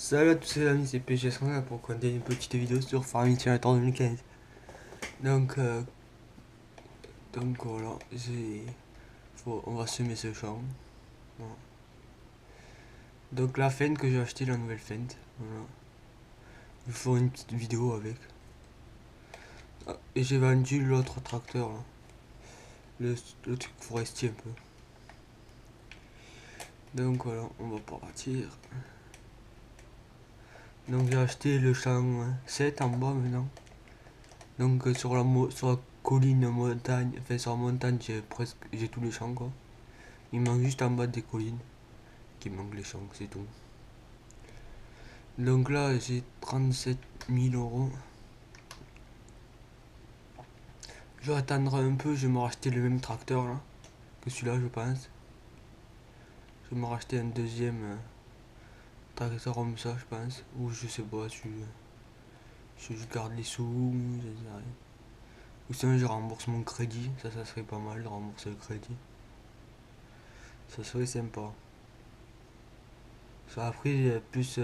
Salut à tous les amis, c'est PG100 pour compter une petite vidéo sur Farming Simulator 2015. Donc, euh, donc voilà, on va semer ce champ. Voilà. Donc la fente que j'ai acheté, la nouvelle fente. Voilà. Je vais faire une petite vidéo avec. Ah, et j'ai vendu l'autre tracteur, là. Le, le truc forestier un peu. Donc voilà, on va partir. Donc j'ai acheté le champ 7 en bas maintenant. Donc sur la colline montagne, enfin sur la montagne j'ai tous les champs quoi. Il manque juste en bas des collines qui manque les champs, c'est tout. Donc là j'ai 37 000 euros. Je vais attendre un peu, je vais me racheter le même tracteur là que celui-là je pense. Je vais me racheter un deuxième tracteur comme ça je pense. Ou je sais pas si je garde les sous, je sais rien. Ou sinon je rembourse mon crédit, ça serait pas mal de rembourser le crédit. Ça serait sympa. Ça, après, plus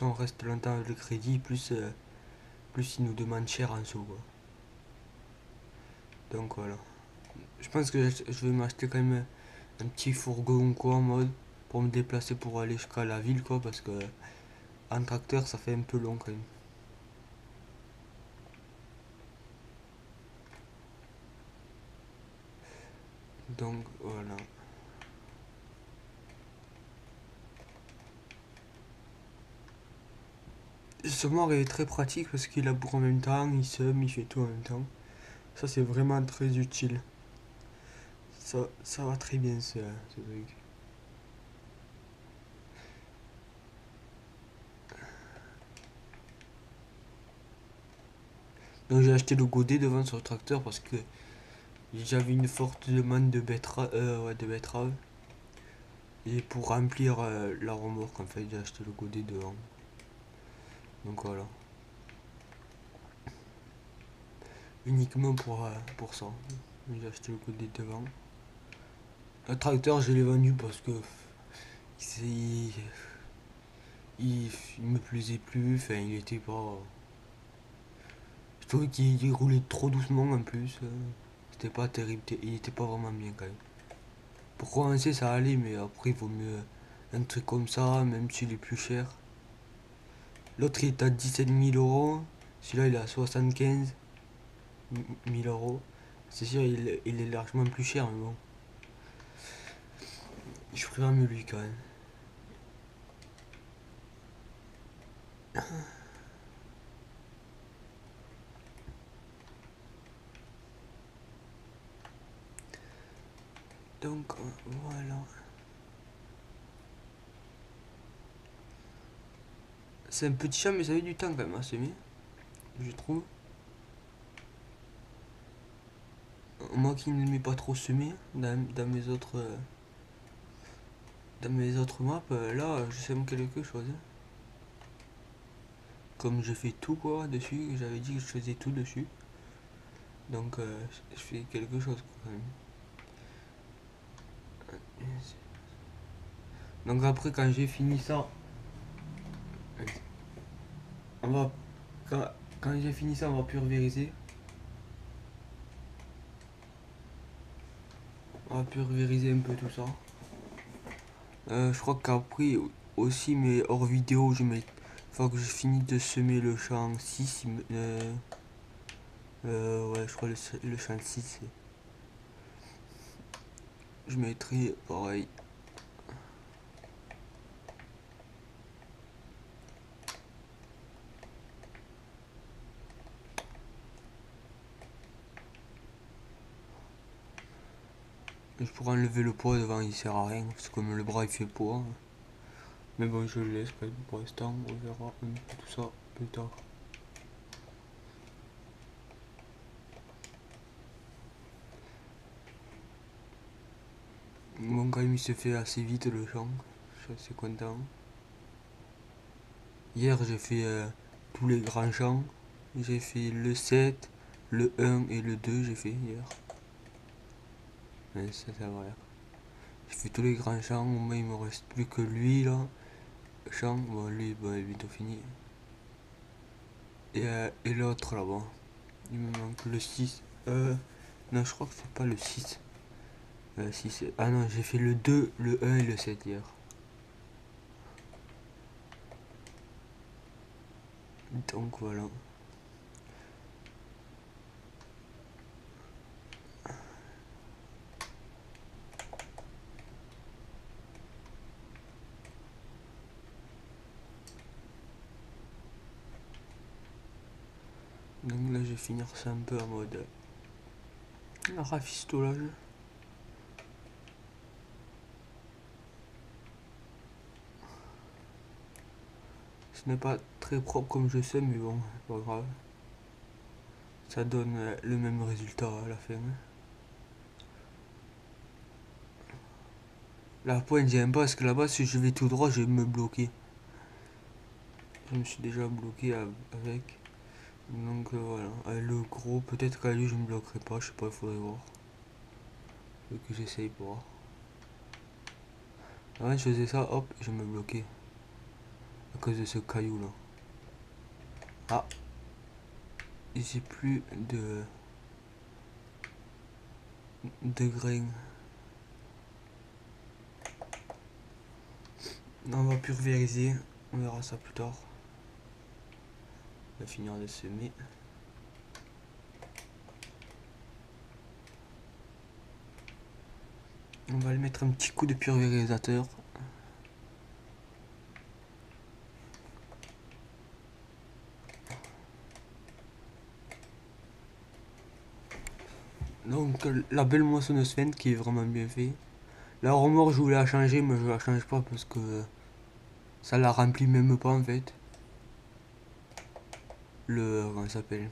on reste longtemps avec le crédit, plus ils nous demandent cher en sous. Quoi. Donc voilà. Je pense que je vais m'acheter quand même un petit fourgon quoi en mode pour me déplacer pour aller jusqu'à la ville quoi parce que en tracteur ça fait un peu long quand même. Donc voilà. Ce semoir est très pratique parce qu'il laboure en même temps, il sème, il fait tout en même temps. Ça c'est vraiment très utile. Ça va très bien ce truc. Donc j'ai acheté le godet devant sur le tracteur parce que j'avais une forte demande de betterave. Et pour remplir la remorque, en fait, j'ai acheté le godet devant. Donc voilà. Uniquement pour ça. J'ai acheté le godet devant. Le tracteur, je l'ai vendu parce que il, il me plaisait plus. Enfin, il était pas. Je trouvais qu'il roulait trop doucement en plus. C'était pas terrible. Il était pas vraiment bien quand même. Pour commencer, ça allait, mais après, il vaut mieux un truc comme ça, même s'il est plus cher. L'autre, il est à 17 000 euros. Celui-là, il est à 75 000 euros. C'est sûr, il est largement plus cher, mais bon. Je préfère mieux lui quand même. Donc, voilà. C'est un petit chat, mais ça a eu du temps quand même à semer. Je trouve. Moi qui ne l'aimais pas trop semer dans mes autres maps, là, je sème quelque chose. Hein. Comme je fais tout quoi dessus, j'avais dit que je faisais tout dessus. Donc, je fais quelque chose quoi, quand même. Donc après, quand j'ai fini ça, on va quand, quand j'ai fini ça, on va pulvériser. On va pulvériser un peu tout ça. Je crois qu'après aussi, mais hors vidéo, faut que je finisse de semer le champ 6. Ouais, je crois le champ 6. Je mettrai pareil. Je pourrais enlever le poids devant, il sert à rien. C'est comme le bras il fait poids. Mais bon, je le laisse quand même pour l'instant. On verra un peu tout ça plus tard. Bon, quand même, il se fait assez vite le champ. Je suis assez content. Hier, j'ai fait tous les grands champs. J'ai fait le 7, le 1 et le 2, j'ai fait hier. Ouais, ça va. J'ai fait tous les grands champs. Au moins, il me reste plus que lui là. champ, bon lui bon, il est bientôt fini. Et l'autre là-bas. Il me manque le 6. Non, je crois que c'est pas le 6. Ah non, j'ai fait le 2, le 1 et le 7 hier. Donc voilà. Donc là, je vais finir ça un peu en mode rafistolage. Ce n'est pas très propre comme je sais, mais bon, c'est pas grave. Ça donne le même résultat à la fin. La pointe, j'aime pas parce que là-bas, si je vais tout droit, je vais me bloquer. Je me suis déjà bloqué avec. Donc voilà. Le gros, peut-être qu'à lui, je me bloquerai pas. Je sais pas, il faudrait voir. Faut que j'essaye pour voir. Avant, je faisais ça, hop, je me bloquais. À cause de ce caillou là. Ah, j'ai plus de grains. On va pulvériser. On verra ça plus tard. On va finir de semer. On va lui mettre un petit coup de pulvérisateur. Donc la belle moissonneuse Fendt qui est vraiment bien fait. La remorque je voulais la changer mais je la change pas parce que ça la remplit même pas en fait. Comment ça s'appelle?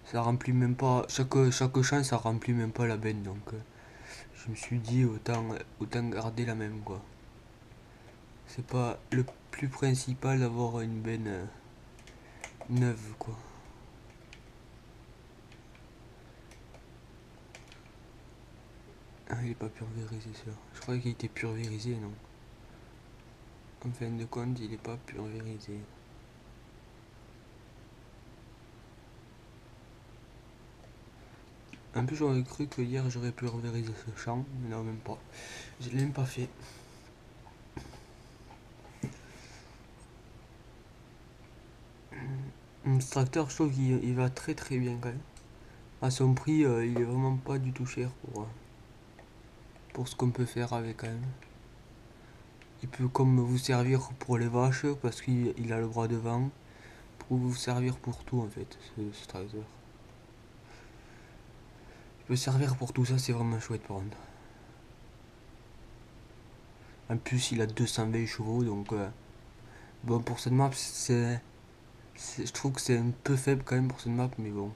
Ça remplit même pas. Chaque champ ça remplit même pas la benne donc je me suis dit autant garder la même quoi. C'est pas le plus principal d'avoir une benne neuve quoi. Ah, il est pas pulvérisé ça. Je croyais qu'il était pulvérisé, non. En fin de compte, il est pas pulvérisé. En plus, j'aurais cru que hier j'aurais pulvérisé ce champ, mais non, même pas. Je l'ai même pas fait. Ce tracteur, je trouve qu'il va très très bien quand même. À son prix, il est vraiment pas du tout cher pour ce qu'on peut faire avec quand même. Il peut comme vous servir pour les vaches parce qu'il a le bras devant. Pour vous servir pour tout en fait, ce tracteur. Il peut servir pour tout ça, c'est vraiment chouette par contre. En plus, il a 220 chevaux donc bon pour cette map, je trouve que c'est un peu faible quand même pour cette map, mais bon,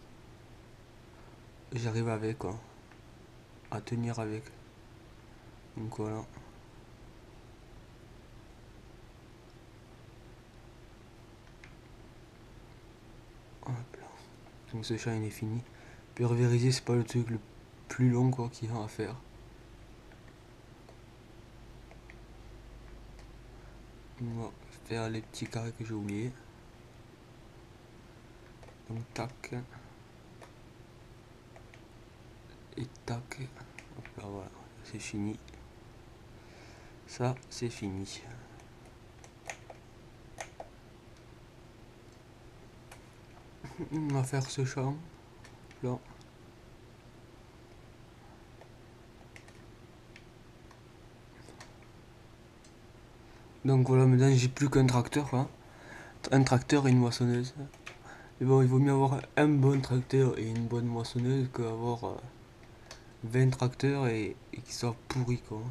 j'arrive avec quoi, à tenir avec. Donc voilà. Hop là. Donc ce champ il est fini. Pulvériser c'est pas le truc le plus long quoi qu'il y a à faire. On va faire les petits carrés que j'ai oubliés. Donc tac. Et tac. Hop là voilà, c'est fini. Ça c'est fini. On va faire ce champ là. Donc voilà, maintenant j'ai plus qu'un tracteur hein. Un tracteur et une moissonneuse. Mais bon, il vaut mieux avoir un bon tracteur et une bonne moissonneuse qu'avoir 20 tracteurs et qu'ils soient pourris quoi.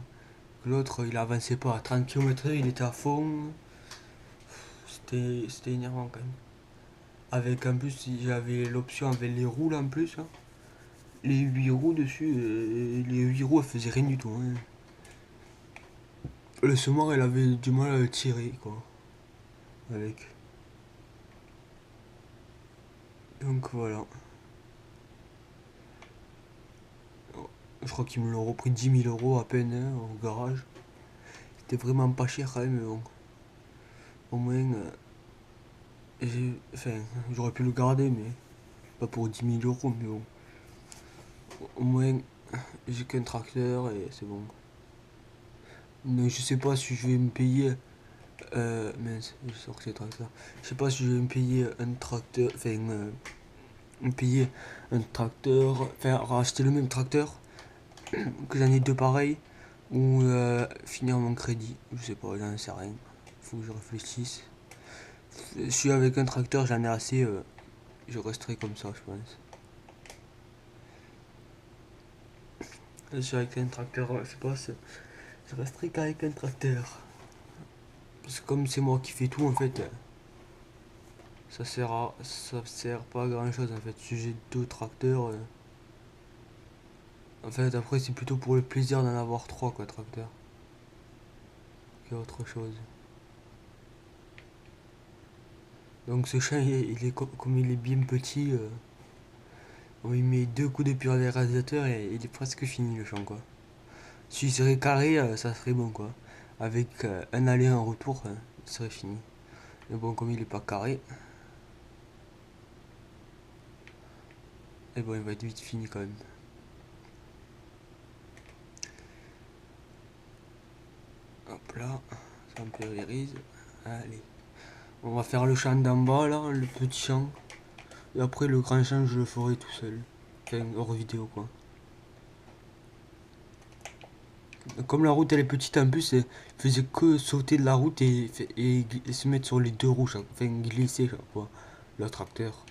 L'autre il avançait pas à 30 km/h, il était à fond. C'était énervant quand même. Avec en plus j'avais l'option avec les roues là en plus. Hein. Les 8 roues dessus, les 8 roues elles faisaient rien du tout. Hein. Le semoir elle avait du mal à le tirer quoi. Avec. Donc voilà. Je crois qu'ils me l'ont repris 10 000 € à peine hein, au garage. c'était vraiment pas cher quand même, mais bon. Au moins, enfin, j'aurais pu le garder, mais pas pour 10 000 euros, mais bon. Au moins, j'ai qu'un tracteur et c'est bon. Mais je sais pas si je vais me payer. Mince, j'ai sorti le tracteur. Je sais pas si je vais me payer un tracteur. Enfin, me payer un tracteur. Enfin, racheter le même tracteur. Que j'en ai deux pareils. Ou finir mon crédit. Je sais pas, j'en sais rien. Faut que je réfléchisse. Je suis avec un tracteur, j'en ai assez. Je resterai comme ça, je pense. Je suis avec un tracteur, je sais pas, je resterai qu'avec un tracteur. Parce que comme c'est moi qui fais tout, en fait, ça sert pas à grand chose en fait. Si j'ai deux tracteurs, en fait, après, c'est plutôt pour le plaisir d'en avoir trois, quoi, tracteurs, qu'autre chose. Donc, ce champ, il est comme il est bien petit, on lui met deux coups de pulvérisateur et il est presque fini le champ, quoi. S'il serait carré, ça serait bon, quoi. Avec un aller, un retour, il serait fini. Mais bon, comme il est pas carré, et bon, il va être vite fini quand même. Hop là, ça me pulvérise. Allez. On va faire le champ d'en bas, là, le petit champ. Et après, le grand champ, je le ferai tout seul. Enfin, hors vidéo, quoi. Comme la route, elle est petite en plus, il faisait que sauter de la route et se mettre sur les deux roues, enfin, glisser chaque fois. Le tracteur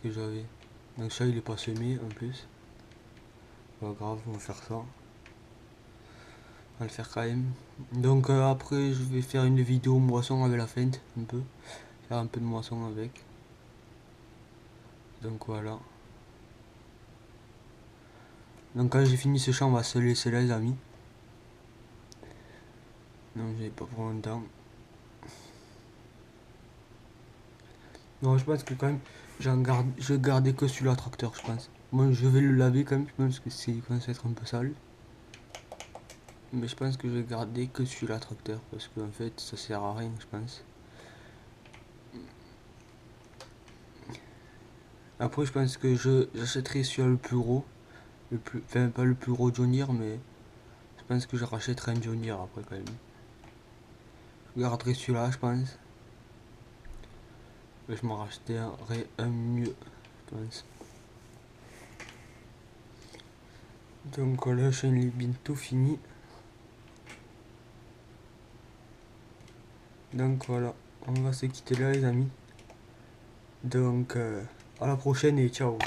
que j'avais. Donc ça, il est pas semé, en plus. Pas grave, on va faire ça. On va le faire quand même. Donc après, je vais faire une vidéo moisson avec la fente, un peu. Faire un peu de moisson avec. Donc voilà. Donc quand j'ai fini ce champ, on va se laisser là, les amis. Non, j'ai pas pour longtemps. Non, je pense que quand même, je gardais que celui-là tracteur, je pense. Moi, je vais le laver quand même, je pense que c'est commence à être un peu sale. Mais je pense que je vais garder que celui-là tracteur, parce qu'en fait, ça sert à rien, je pense. Après, je pense que j'achèterai celui-là le plus gros. Enfin, pas le plus gros John Deere, mais je pense que je rachèterai un John Deere après quand même. Je garderai celui-là, je pense. Mais je m'en rachèterai un mieux, je pense. Donc voilà, la chaîne est bientôt finie. Donc voilà, on va se quitter là les amis. Donc à la prochaine et ciao.